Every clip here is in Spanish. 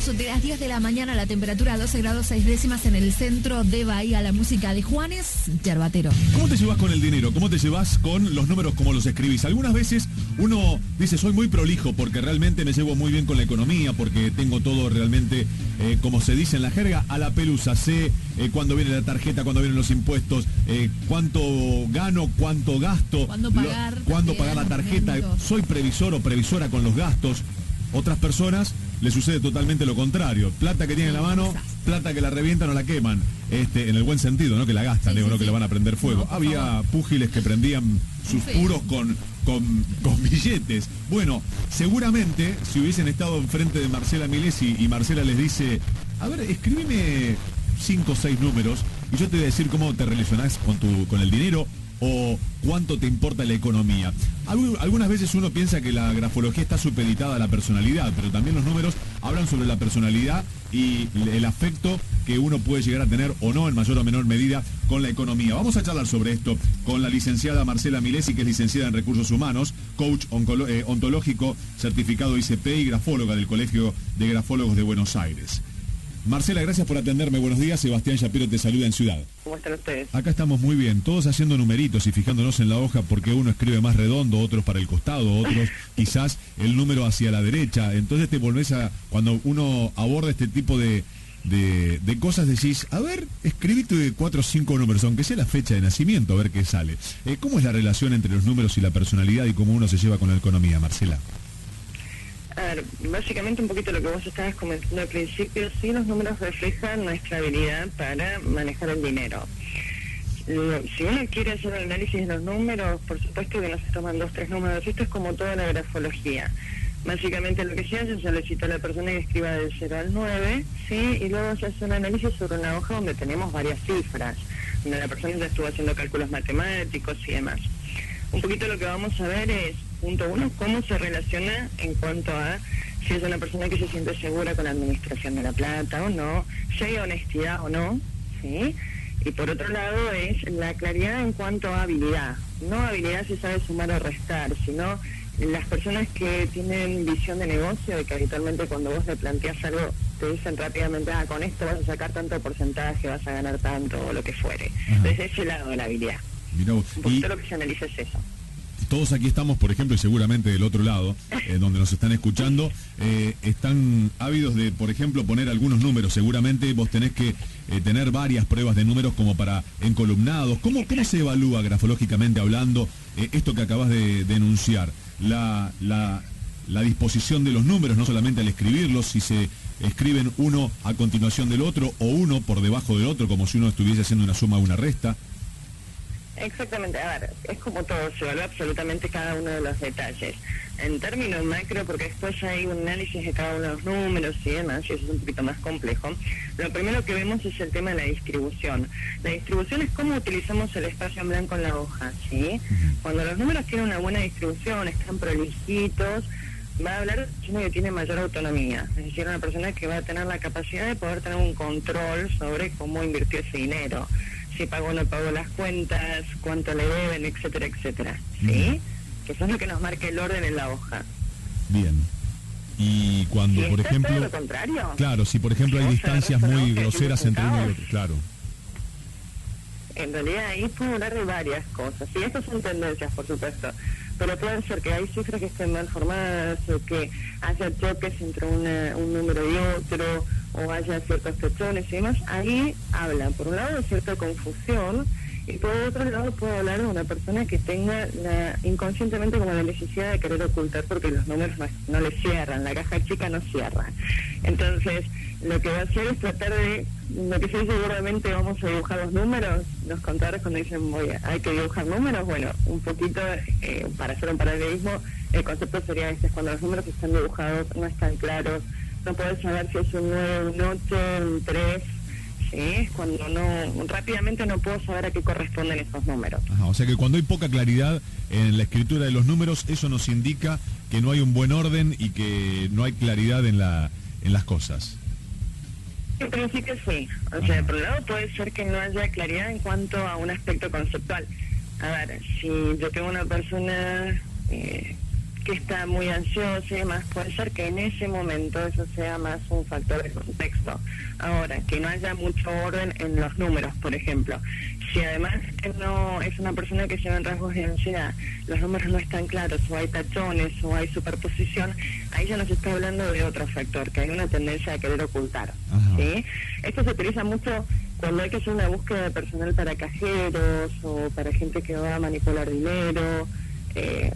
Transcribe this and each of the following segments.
minutos de las 10 de la mañana, la temperatura 12 grados 6 décimas en el centro de Bahía, la música de Juanes Yerbatero. ¿Cómo te llevas con el dinero? ¿Cómo te llevas con los números como los escribís? Algunas veces uno dice, soy muy prolijo porque realmente me llevo muy bien con la economía, porque tengo todo realmente, como se dice en la jerga, a la pelusa. Sé cuándo viene la tarjeta, cuándo vienen los impuestos, cuánto gano, cuánto gasto, cuándo pagar la tarjeta. Soy previsor o previsora con los gastos. Otras personas le sucede totalmente lo contrario. Plata que tienen en la mano, plata que la revientan o la queman. En el buen sentido, no que la gastan, no que le van a prender fuego. No, había púgiles que prendían sus puros con billetes. Bueno, seguramente si hubiesen estado enfrente de Marcela Milesi y Marcela les dice, a ver, escríbeme 5 o 6 números y yo te voy a decir cómo te relacionás con el dinero o cuánto te importa la economía. Algunas veces uno piensa que la grafología está supeditada a la personalidad, pero también los números hablan sobre la personalidad y el afecto que uno puede llegar a tener o no en mayor o menor medida con la economía. Vamos a charlar sobre esto con la licenciada Marcela Milesi, que es licenciada en Recursos Humanos, coach ontológico, certificado ICP y grafóloga del Colegio de Grafólogos de Buenos Aires. Marcela, gracias por atenderme. Buenos días. Sebastián Shapiro te saluda en Ciudad. ¿Cómo están ustedes? Acá estamos muy bien, todos haciendo numeritos y fijándonos en la hoja porque uno escribe más redondo, otros para el costado, otros quizás el número hacia la derecha. Entonces te volvés cuando uno aborda este tipo de cosas, decís, a ver, escribite 4 o 5 números, aunque sea la fecha de nacimiento, a ver qué sale. ¿Cómo es la relación entre los números y la personalidad y cómo uno se lleva con la economía, Marcela? A ver, básicamente un poquito lo que vos estabas comentando al principio, sí, los números reflejan nuestra habilidad para manejar el dinero. Si uno quiere hacer el análisis de los números, por supuesto que no se toman 2 o 3 números, esto es como toda la grafología. Básicamente lo que se hace es solicitar a la persona que escriba del 0 al 9, ¿sí? Y luego se hace un análisis sobre una hoja donde tenemos varias cifras, donde la persona ya estuvo haciendo cálculos matemáticos y demás. Un poquito lo que vamos a ver es, punto 1, cómo se relaciona en cuanto a si es una persona que se siente segura con la administración de la plata o no, si hay honestidad o no, ¿sí? Y por otro lado es la claridad en cuanto a habilidad. No habilidad si sabe sumar o restar, sino las personas que tienen visión de negocio, de que habitualmente cuando vos le planteas algo te dicen rápidamente, con esto vas a sacar tanto porcentaje, vas a ganar tanto o lo que fuere. Desde ese lado de la habilidad. Mirá, un poquito lo que se analiza es eso. Todos aquí estamos, por ejemplo, y seguramente del otro lado, donde nos están escuchando, están ávidos de, por ejemplo, poner algunos números. Seguramente vos tenés que tener varias pruebas de números como para encolumnados. ¿Cómo se evalúa grafológicamente hablando esto que acabas de denunciar? La disposición de los números, no solamente al escribirlos, si se escriben uno a continuación del otro o uno por debajo del otro, como si uno estuviese haciendo una suma o una resta. Exactamente, a ver, es como todo, se evalúa absolutamente cada uno de los detalles. En términos macro, porque después hay un análisis de cada uno de los números y demás, y eso es un poquito más complejo, lo primero que vemos es el tema de la distribución. La distribución es cómo utilizamos el espacio en blanco en la hoja, ¿sí? Cuando los números tienen una buena distribución, están prolijitos, va a hablar de una persona que tiene mayor autonomía, es decir, una persona que va a tener la capacidad de poder tener un control sobre cómo invirtió ese dinero. Si pagó o no pagó las cuentas, cuánto le deben, etcétera, etcétera, ¿sí? Que eso es lo que nos marca el orden en la hoja. Bien. Y cuando, por ejemplo... todo lo contrario. Claro, si por ejemplo hay distancias muy groseras entre uno y otro, claro. En realidad ahí puedo hablar de varias cosas, y estas son tendencias, por supuesto, pero pueden ser que hay cifras que estén mal formadas, o que haya choques entre un número y otro, o haya ciertos pechones y demás. Ahí habla, por un lado, de cierta confusión, y por otro lado puedo hablar de una persona que tenga inconscientemente como la necesidad de querer ocultar porque los números no le cierran, la caja chica no cierra. Entonces, lo que va a hacer es tratar de, lo que se dice seguramente, vamos a dibujar los números. Los contadores cuando dicen, hay que dibujar números, bueno, un poquito, para hacer un paralelismo, el concepto sería este, es cuando los números están dibujados, no están claros, no puedes saber si es un 9, un 8, un 3, ¿sí? Es cuando rápidamente no puedo saber a qué corresponden esos números. Ajá, o sea que cuando hay poca claridad en la escritura de los números, eso nos indica que no hay un buen orden y que no hay claridad en las cosas. En principio sí, o sea, por un lado puede ser que no haya claridad en cuanto a un aspecto conceptual. A ver, si yo tengo una persona que que está muy ansiosa y demás, puede ser que en ese momento eso sea más un factor de contexto. Ahora, que no haya mucho orden en los números, por ejemplo. Si además no es una persona que lleva rasgos de ansiedad, los números no están claros, o hay tachones, o hay superposición, ahí ya nos está hablando de otro factor, que hay una tendencia a querer ocultar. ¿Sí? Esto se utiliza mucho cuando hay que hacer una búsqueda de personal para cajeros, o para gente que va a manipular dinero,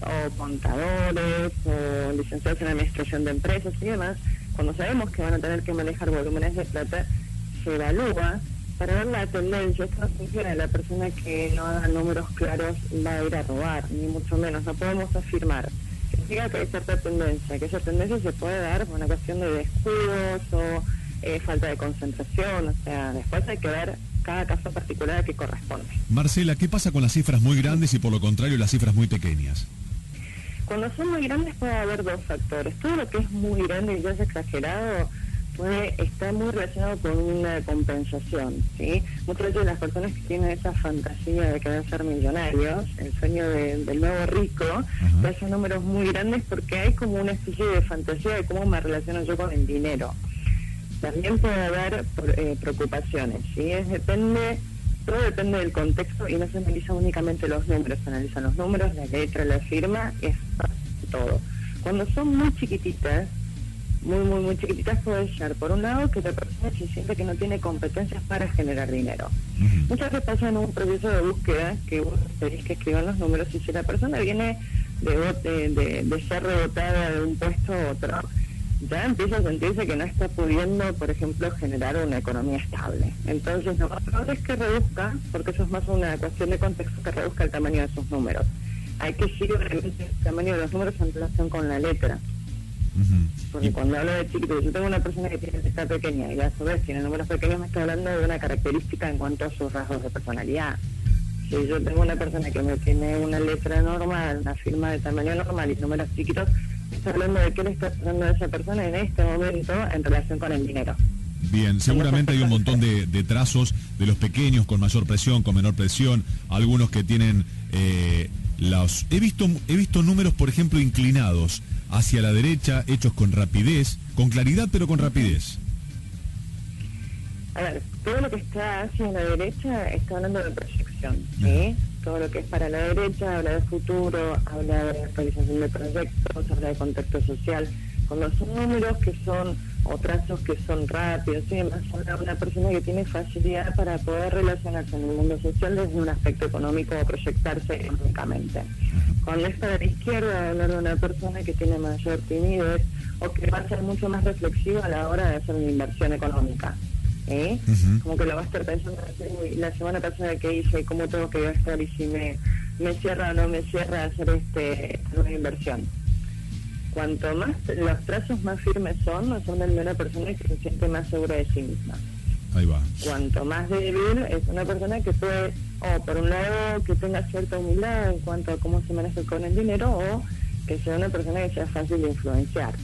o contadores, o licenciados en administración de empresas y demás. Cuando sabemos que van a tener que manejar volúmenes de plata, se evalúa para ver la tendencia. Esto no funciona, la persona que no haga números claros va a ir a robar, ni mucho menos. No podemos afirmar que diga que hay cierta tendencia, que esa tendencia se puede dar por una cuestión de descuidos o falta de concentración. O sea, después hay que ver cada caso particular a que corresponde. Marcela, ¿qué pasa con las cifras muy grandes y por lo contrario las cifras muy pequeñas? Cuando son muy grandes puede haber dos factores. Todo lo que es muy grande y ya es exagerado puede estar muy relacionado con una compensación, ¿sí? Muchas veces las personas que tienen esa fantasía de querer ser millonarios, el sueño del nuevo rico, que hacen números muy grandes porque hay como una especie de fantasía de cómo me relaciono yo con el dinero. También puede haber preocupaciones, ¿sí? Todo depende del contexto y no se analiza únicamente los números, se analizan los números, la letra, la firma, es todo. Cuando son muy chiquititas, muy chiquititas, puede ser, por un lado, que la persona se siente que no tiene competencias para generar dinero. Muchas veces pasa en un proceso de búsqueda que vos tenés que escribir los números, y si la persona viene de ser rebotada de un puesto a otro, ya empieza a sentirse que no está pudiendo, por ejemplo, generar una economía estable. Entonces, lo más probable es que reduzca, porque eso es más una cuestión de contexto, que reduzca el tamaño de sus números. Hay que seguir realmente el tamaño de los números en relación con la letra. Porque cuando hablo de chiquito, yo tengo una persona que tiene letra pequeña y a su vez tiene números pequeños, me está hablando de una característica en cuanto a sus rasgos de personalidad. Si yo tengo una persona que me tiene una letra normal, una firma de tamaño normal y números chiquitos, está hablando de qué le está pasando a esa persona en este momento en relación con el dinero. Bien, seguramente hay un montón de trazos de los pequeños con mayor presión, con menor presión, algunos que tienen los... He visto números, por ejemplo, inclinados hacia la derecha, hechos con rapidez, con claridad pero con rapidez. A ver, todo lo que está hacia la derecha está hablando de proyección, ¿sí? Todo lo que es para la derecha habla de futuro, habla de realización de proyectos, habla de contexto social. Cuando son números que son, o trazos que son rápidos, y demás, habla de una persona que tiene facilidad para poder relacionarse en el mundo social desde un aspecto económico o proyectarse económicamente. Cuando está de la izquierda, habla de una persona que tiene mayor timidez o que va a ser mucho más reflexiva a la hora de hacer una inversión económica. Como que lo va a estar pensando, la semana pasada que hice, cómo tengo que gastar y si me cierra o no me cierra hacer una inversión. Cuanto más los trazos más firmes son de una persona que se siente más segura de sí misma. Ahí va. Cuanto más débil es una persona que puede, o por un lado, que tenga cierta humildad en cuanto a cómo se maneja con el dinero, o que sea una persona que sea fácil de influenciar.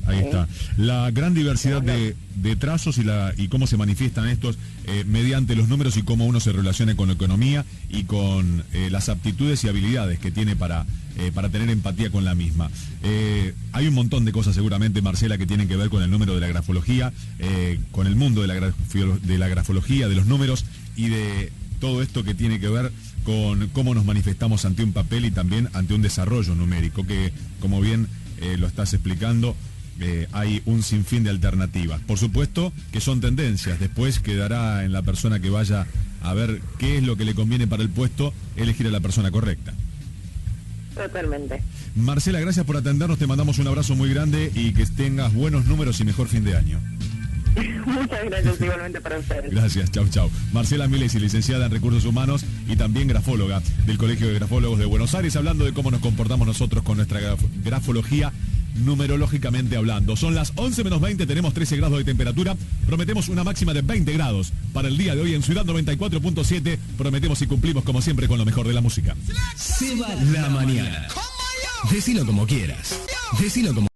Ahí está. La gran diversidad de trazos y cómo se manifiestan estos mediante los números y cómo uno se relaciona con la economía y con las aptitudes y habilidades que tiene para tener empatía con la misma. Hay un montón de cosas seguramente, Marcela, que tienen que ver con el número de la grafología, con el mundo de la grafología, de los números y de todo esto que tiene que ver con cómo nos manifestamos ante un papel y también ante un desarrollo numérico, que como bien lo estás explicando, hay un sinfín de alternativas. Por supuesto que son tendencias, después quedará en la persona que vaya a ver qué es lo que le conviene para el puesto, elegir a la persona correcta. Totalmente. Marcela, gracias por atendernos, te mandamos un abrazo muy grande y que tengas buenos números y mejor fin de año. Muchas gracias, igualmente para ustedes. Gracias, chau. Marcela Milesi, licenciada en Recursos Humanos y también grafóloga del Colegio de Grafólogos de Buenos Aires, hablando de cómo nos comportamos nosotros con nuestra grafología, numerológicamente hablando. Son las 11 menos 20, tenemos 13 grados de temperatura, prometemos una máxima de 20 grados para el día de hoy en Ciudad 94.7, prometemos y cumplimos como siempre con lo mejor de la música. Se va la mañana. Decilo como quieras. Decilo como